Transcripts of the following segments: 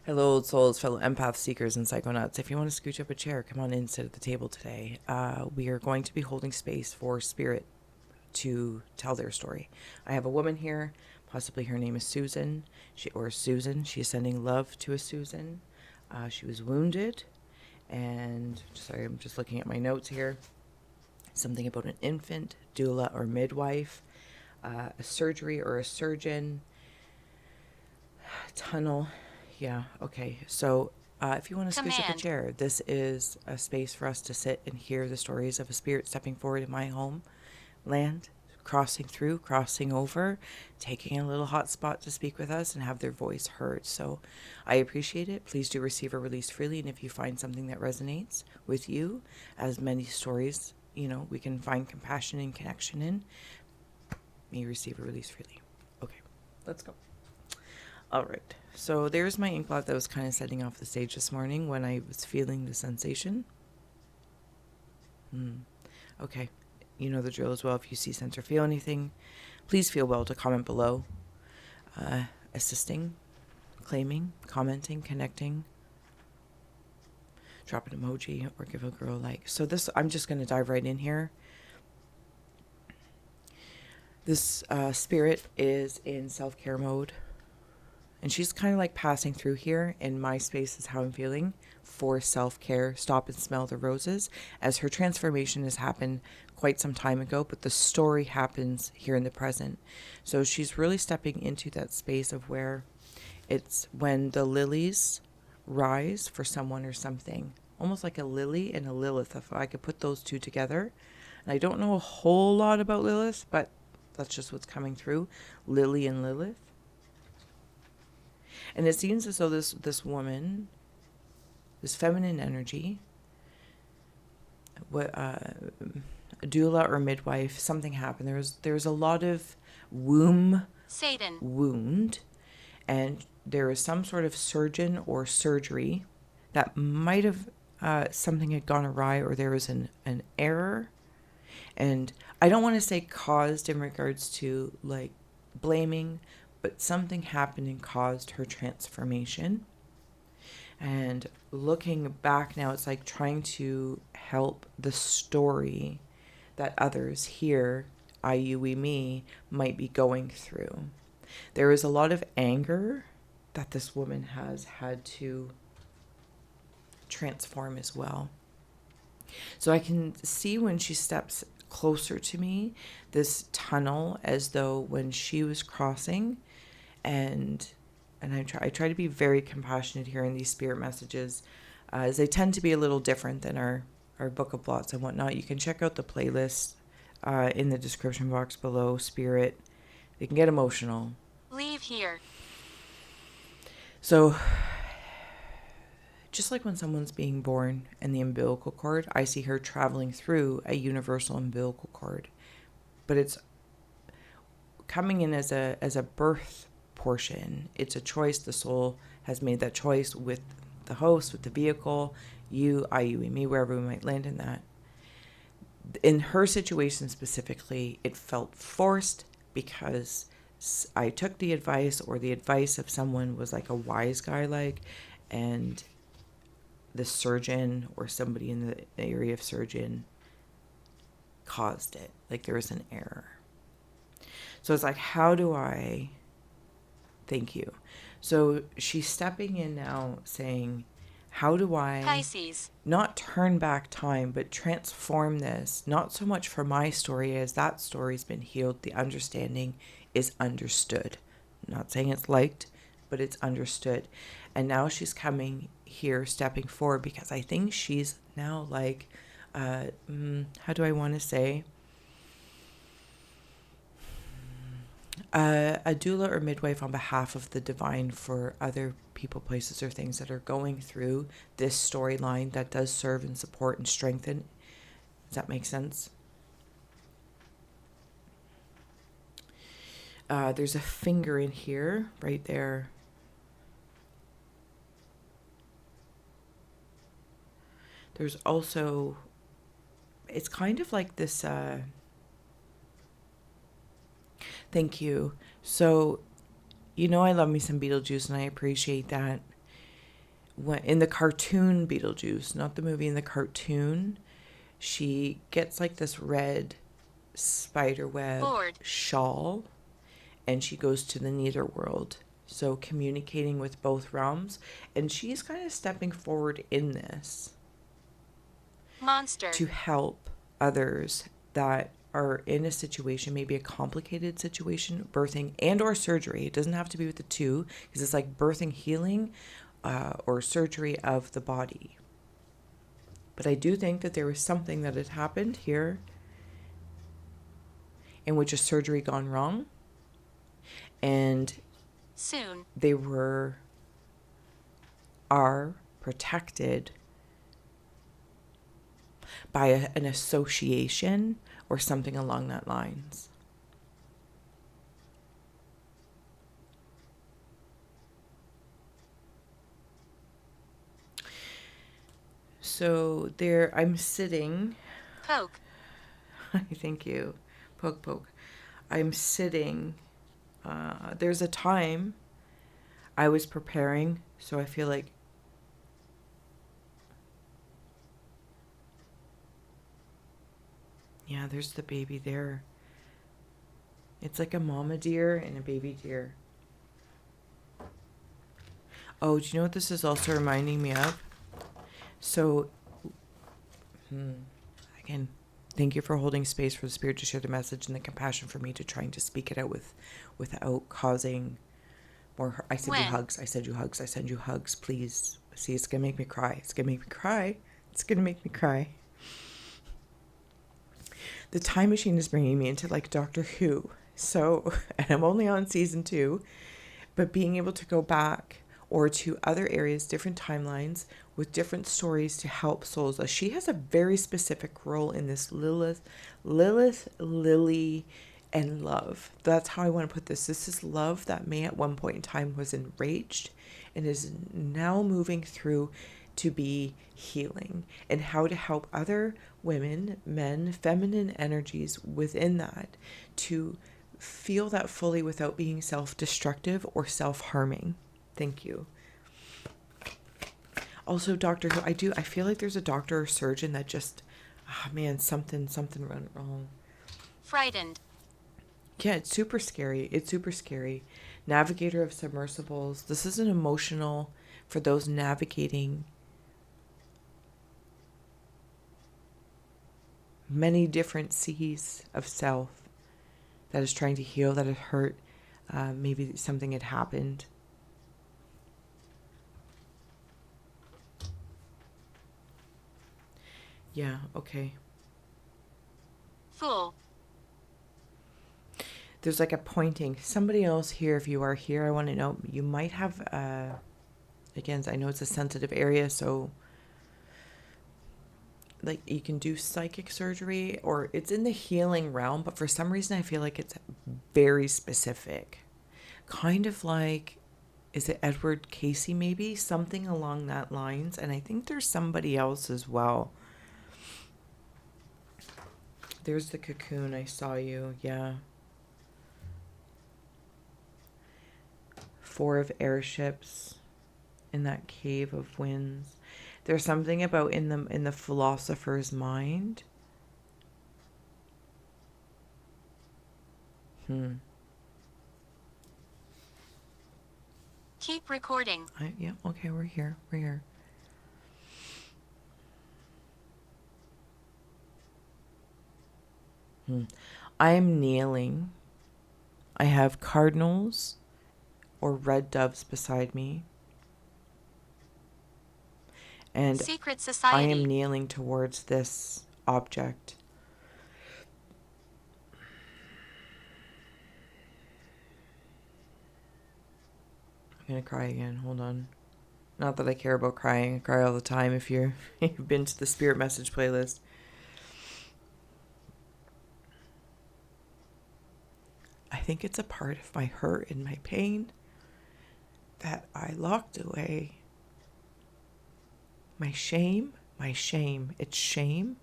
Hello, old souls, fellow empath seekers, and psychonauts. If you want to scooch up a chair, come on in, sit at the table today. We are going to be holding space for spirit to tell their story. I have a woman here, possibly her name is Susan, Susan. She is sending love to a Susan. She was wounded, and sorry, I'm just looking at my notes here. Something about an infant, doula or midwife, a surgery or a surgeon, tunnel. Yeah, okay. So if you want to scooch up a chair, this is a space for us to sit and hear the stories of a spirit stepping forward in my home, land, crossing through, crossing over, taking a little hot spot to speak with us and have their voice heard. So I appreciate it. Please do receive or release freely. And if you find something that resonates with you, as many stories, we can find compassion and connection in, may receive or release freely. Okay, let's go. All right, so there's my Inkblot that was kind of setting off the stage this morning when I was feeling the sensation. Okay, you know the drill as well. If you see, sense, or feel anything, please feel well to comment below. Assisting, claiming, commenting, connecting, drop an emoji, or give a girl a like. So this, I'm just going to dive right in here. This spirit is in self-care mode. And she's kind of like passing through here, and my space is how I'm feeling for self-care. Stop and smell the roses, as her transformation has happened quite some time ago, but the story happens here in the present. So she's really stepping into that space of where it's when the lilies rise for someone or something, almost like a lily and a Lilith, if I could put those two together. And I don't know a whole lot about Lilith, but that's just what's coming through. Lily and Lilith. And it seems as though this woman, this feminine energy, a doula or midwife, something happened. There was a lot of wound, and there was some sort of surgeon or surgery that might have something had gone awry, or there was an error. And I don't want to say caused in regards to like blaming, but something happened and caused her transformation. And looking back now, it's like trying to help the story that others here, i.e. me, might be going through. There is a lot of anger that this woman has had to transform as well. So I can see when she steps closer to me, this tunnel, as though when she was crossing, and I try to be very compassionate here in these spirit messages, as they tend to be a little different than our book of blots and whatnot. You can check out the playlist in the description box below, spirit. They can get emotional. Leave here. So just like when someone's being born and the umbilical cord, I see her traveling through a universal umbilical cord, but it's coming in as a birth portion. It's a choice. The soul has made that choice with the host, with the vehicle, you, I, you, and me, wherever we might land in that. In her situation specifically, it felt forced because I took the advice, or the advice of someone was like a wise guy, and the surgeon or somebody in the area of surgeon caused it. Like there was an error. So it's like, how do I... Thank you. So she's stepping in now saying, how do I Pisces. Not turn back time, but transform this? Not so much for my story, as that story's been healed. The understanding is understood. I'm not saying it's liked, but it's understood. And now she's coming here, stepping forward, because I think she's now like, how do I want to say? A doula or midwife on behalf of the divine for other people, places, or things that are going through this storyline that does serve and support and strengthen. Does that make sense? There's a finger in here, right there. There's also, it's kind of like this, thank you. So, I love me some Beetlejuice, and I appreciate that. in the cartoon Beetlejuice, not the movie, in the cartoon, she gets like this red spiderweb shawl, and she goes to the netherworld, so communicating with both realms, and she's kind of stepping forward in this to help others that are in a situation, maybe a complicated situation, birthing and or surgery. It doesn't have to be with the two, because it's like birthing, healing, or surgery of the body. But I do think that there was something that had happened here in which a surgery gone wrong, and soon they are protected by an association or something along that lines. So there, I'm sitting. Poke. Thank you. Poke, poke. I'm sitting. There's a time I was preparing, so I feel like yeah, there's the baby there. It's like a mama deer and a baby deer. Oh, do you know what this is also reminding me of? So, again, thank you for holding space for the Spirit to share the message, and the compassion for me to trying to speak it out without causing more. I send you hugs. I send you hugs. I send you hugs. Please. See, it's going to make me cry. It's going to make me cry. It's going to make me cry. The time machine is bringing me into like Doctor Who. So, and I'm only on season 2, but being able to go back or to other areas, different timelines with different stories to help souls. She has a very specific role in this Lilith, Lily, and love. That's how I want to put this. This is love that may at one point in time was enraged and is now moving through to be healing, and how to help other women, men, feminine energies within that to feel that fully without being self-destructive or self-harming. Thank you. Also, Doctor Who, I feel like there's a doctor or surgeon that just, something went wrong. Frightened. Yeah, it's super scary. It's super scary. Navigator of submersibles. This is an emotional for those navigating many different seas of self that is trying to heal, that had hurt. Maybe something had happened. Yeah, okay. Fool. There's like a pointing. Somebody else here, if you are here, I want to know, you might have, again, I know it's a sensitive area, so like you can do psychic surgery or it's in the healing realm, but for some reason I feel like it's very specific. Kind of like, is it Edward Casey maybe? Something along that lines. And I think there's somebody else as well. There's the cocoon. I saw you. Yeah. 4 of airships in that cave of winds. There's something about in the philosopher's mind. Keep recording. Yeah, okay, we're here. We're here. I am kneeling. I have cardinals or red doves beside me. And Secret society. I am kneeling towards this object. I'm going to cry again. Hold on. Not that I care about crying. I cry all the time if you've been to the Spirit Message playlist. I think it's a part of my hurt and my pain that I locked away. My shame. It's shame.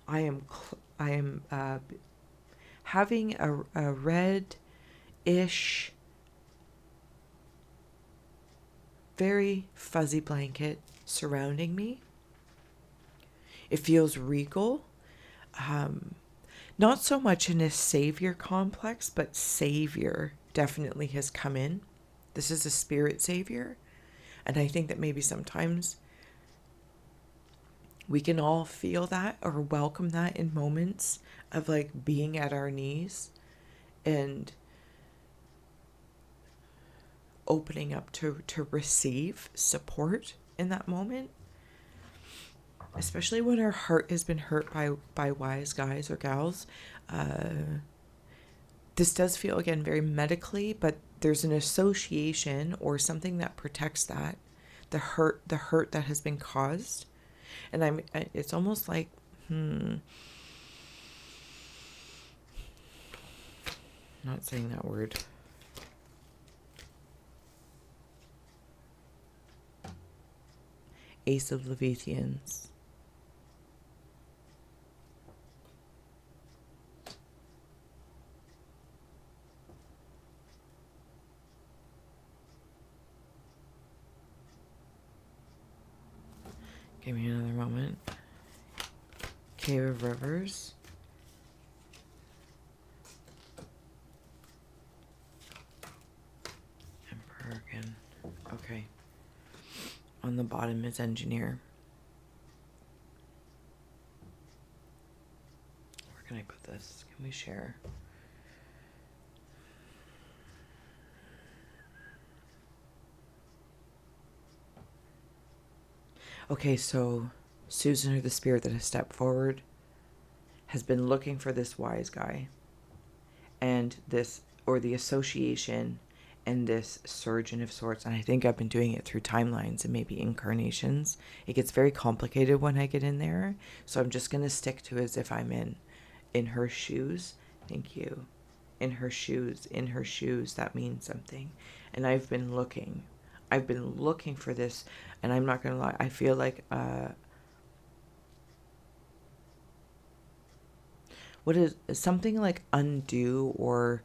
I am having a red-ish, very fuzzy blanket surrounding me. It feels regal. Not so much in a savior complex, but savior definitely has come in. This is a spirit savior. And I think that maybe sometimes we can all feel that or welcome that in moments of like being at our knees and opening up to receive support in that moment. Especially when our heart has been hurt by wise guys or gals. This does feel, again, very medically, but there's an association or something that protects that, the hurt that has been caused. And it's almost like, not saying that word. Ace of Leviathians. Give me another moment. Cave of Rivers. Emperor again. Okay. On the bottom is Engineer. Where can I put this? Can we share? Okay, so Susan, or the spirit that has stepped forward, has been looking for this wise guy and this, or the association and this surgeon of sorts. And I think I've been doing it through timelines and maybe incarnations. It gets very complicated when I get in there. So I'm just going to stick to as if I'm in her shoes. Thank you. In her shoes, that means something. And I've been looking for this, and I'm not gonna lie, I feel like what is something like undo or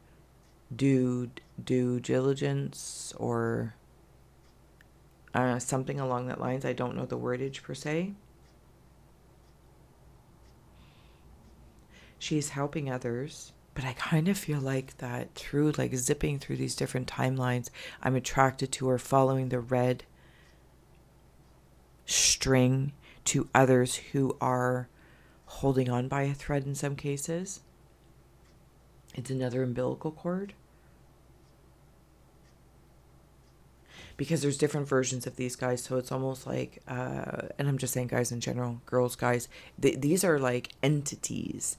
due diligence or something along that lines. I don't know the wordage per se. She's helping others. But I kind of feel like that through like zipping through these different timelines, I'm attracted to her, following the red string to others who are holding on by a thread in some cases. It's another umbilical cord. Because there's different versions of these guys, so it's almost like, and I'm just saying guys in general, girls, guys, these are like entities.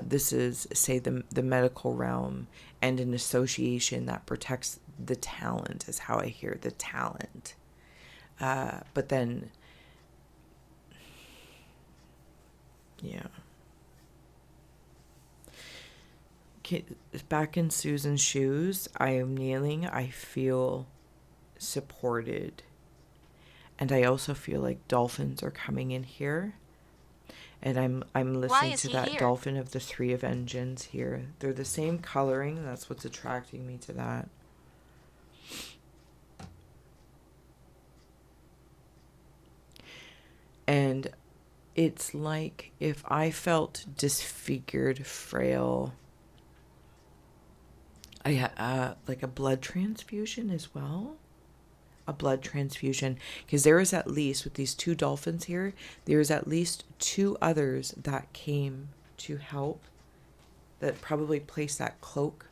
This is, say, the medical realm and an association that protects the talent, is how I hear the talent. But then, yeah. Okay, back in Susan's shoes, I am kneeling. I feel supported, and I also feel like dolphins are coming in here, and I'm listening to that here? Dolphin of the Three of Engines here. They're the same coloring. That's what's attracting me to that. And it's like if I felt disfigured, frail, I had like a blood transfusion as well. A blood transfusion, because there is at least, with these two dolphins here, there is at least two others that came to help, that probably placed that cloak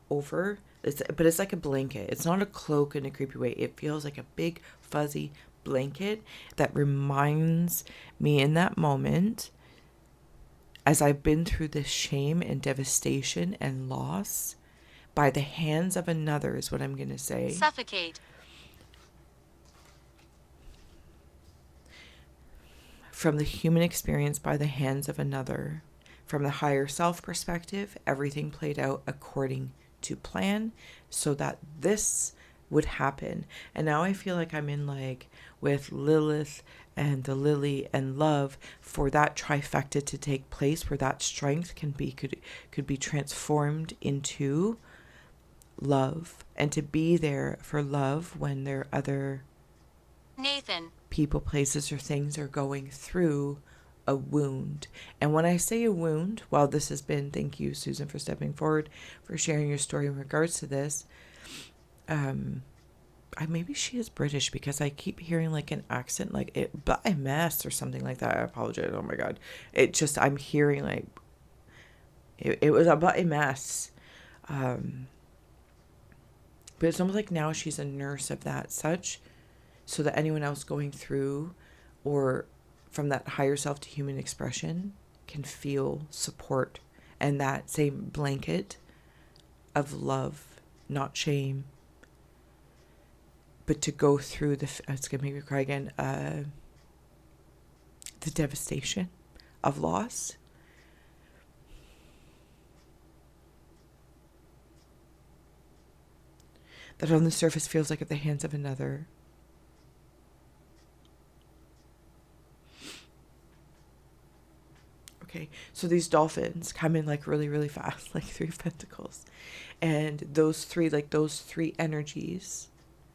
over. But it's like a blanket. It's not a cloak in a creepy way. It feels like a big fuzzy blanket that reminds me in that moment, as I've been through this shame and devastation and loss by the hands of another, is what I'm going to say. Suffocate. From the human experience by the hands of another. From the higher self perspective, everything played out according to plan so that this would happen. And now I feel like I'm in like with Lilith and the lily and love, for that trifecta to take place, where that strength could be transformed into love, and to be there for love when there are other Nathan. people, places, or things are going through a wound. And when I say a wound, while this has been, thank you, Susan, for stepping forward, for sharing your story in regards to this. Maybe she is British, because I keep hearing like an accent, like it, but I mess or something like that. I apologize. Oh my God. It just, I'm hearing like, it was about a mess. But it's almost like now she's a nurse of that such, so that anyone else going through, or from that higher self to human expression, can feel support and that same blanket of love, not shame, but to go through it's gonna make me cry again, the devastation of loss. That on the surface feels like at the hands of another. Okay, so these dolphins come in like really, really fast, like 3 of Pentacles. And those three energies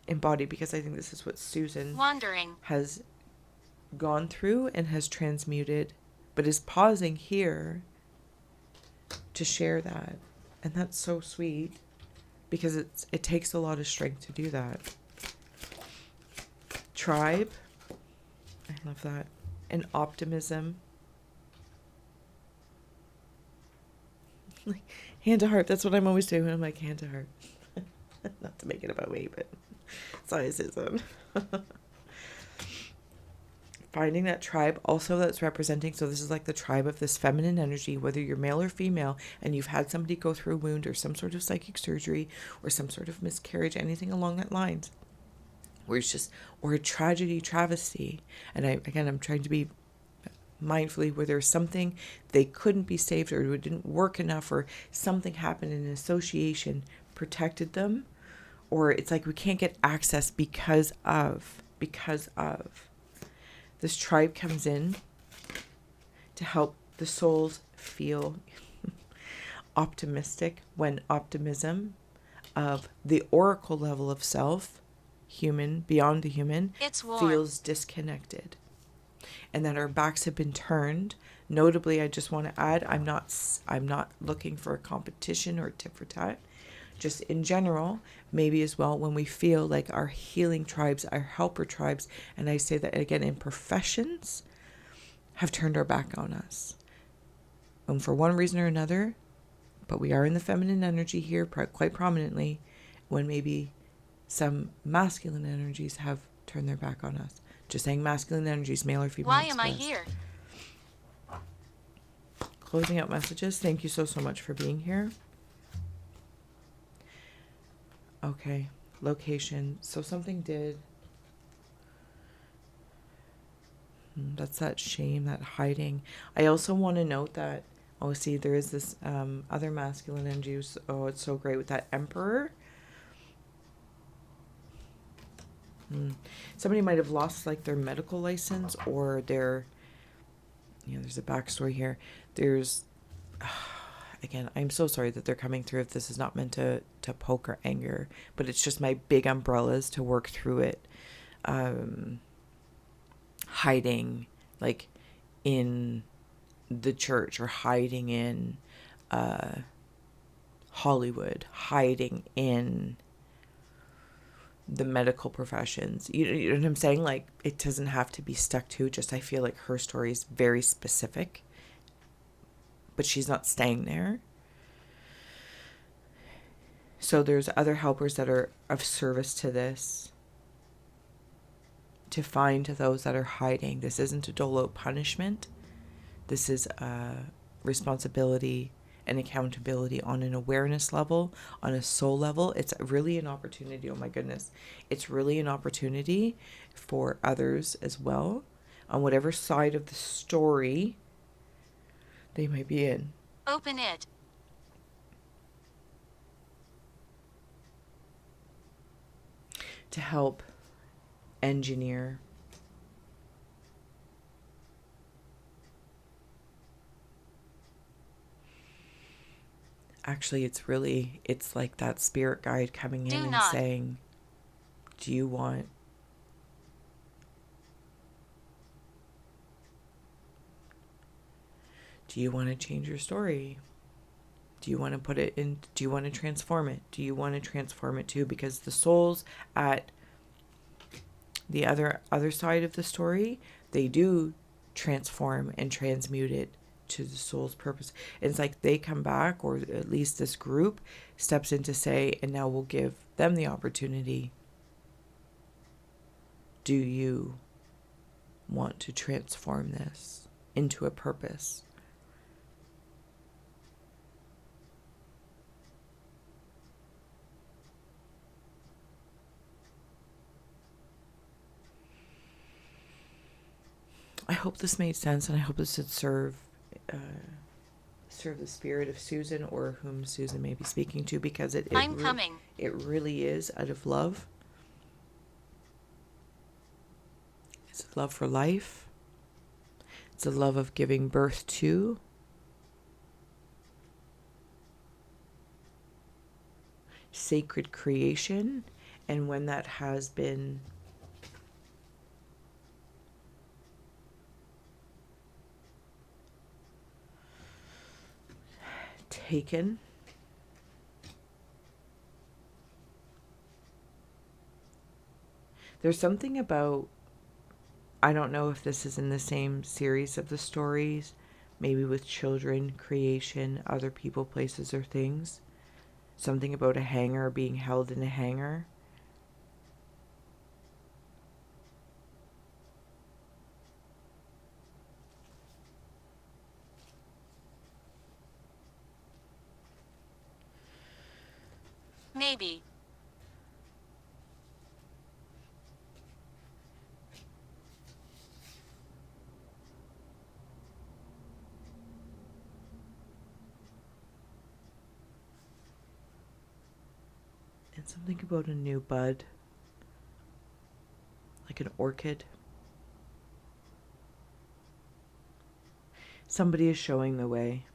embodied, because I think this is what Susan Wandering. has gone through and has transmuted, but is pausing here to share that. And that's so sweet, because it takes a lot of strength to do that. Tribe, I love that. And optimism. Hand to heart, that's what I'm always doing. I'm like, hand to heart. Not to make it about me, but stoicism. Finding that tribe also that's representing, so this is like the tribe of this feminine energy, whether you're male or female, and you've had somebody go through a wound or some sort of psychic surgery or some sort of miscarriage, anything along that lines, where it's just, or a tragedy, travesty. And I'm trying to be mindfully, where there's something they couldn't be saved, or it didn't work enough, or something happened in an association protected them, or it's like we can't get access because of this tribe comes in to help the souls feel optimistic, when optimism of the oracle level of self, human, beyond the human, feels disconnected, and that our backs have been turned. Notably, I just want to add, I'm not looking for a competition or tit for tat. Just in general, maybe as well, when we feel like our healing tribes, our helper tribes, and I say that again in professions, have turned our back on us. And for one reason or another, but we are in the feminine energy here quite prominently, when maybe some masculine energies have turned their back on us. Just saying masculine energies, male or female. Why am I here? Closing out messages. Thank you so much for being here. Okay, location. So something did. That's that shame, that hiding. I also want to note that, oh, see, there is this other masculine energy. Oh, it's so great with that Emperor. Somebody might have lost like their medical license, or their, there's a backstory here. There's, again, I'm so sorry that they're coming through if this is not meant to poke or anger, but it's just my big umbrellas to work through it. Hiding like in the church, or hiding in Hollywood, hiding in the medical professions. You know what I'm saying? Like, it doesn't have to be stuck to, just I feel like her story is very specific, but she's not staying there. So there's other helpers that are of service to this, to find those that are hiding. This isn't a dolo punishment. This is a responsibility and accountability on an awareness level, on a soul level. It's really an opportunity. Oh my goodness. It's really an opportunity for others as well, on whatever side of the story they might be in. Open it. To help engineer Actually, it's like that spirit guide coming in Do and not. saying, do you want to change your story? Do you want to put it in? Do you want to transform it? Do you want to transform it too? Because the souls at the other side of the story, they do transform and transmute it to the soul's purpose. It's like they come back, or at least this group steps in to say, and now we'll give them the opportunity. Do you want to transform this into a purpose? I hope this made sense, and I hope this would serve the spirit of Susan, or whom Susan may be speaking to, because I'm coming. it really is out of love. It's a love for life. It's a love of giving birth to. Sacred creation, and when that has been taken, there's something about, I don't know if this is in the same series of the stories, maybe with children, creation, other people, places, or things. Something about a hanger being held in a hanger. Maybe. And something about a new bud, like an orchid. Somebody is showing the way.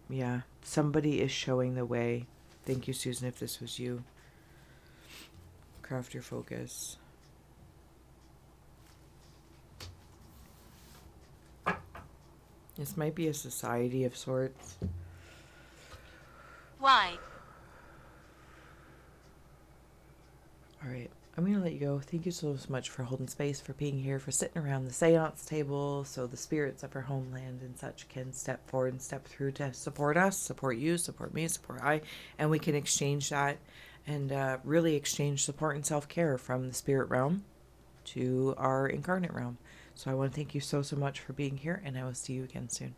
Yeah, somebody is showing the way. Thank you, Susan, if this was you. Craft your focus. This might be a society of sorts. Why? All right, I'm going to let you go. Thank you so much for holding space, for being here, for sitting around the seance table so the spirits of our homeland and such can step forward and step through to support us, support you, support me, support I, and we can exchange that and really exchange support and self-care from the spirit realm to our incarnate realm. So I want to thank you so much for being here, and I will see you again soon.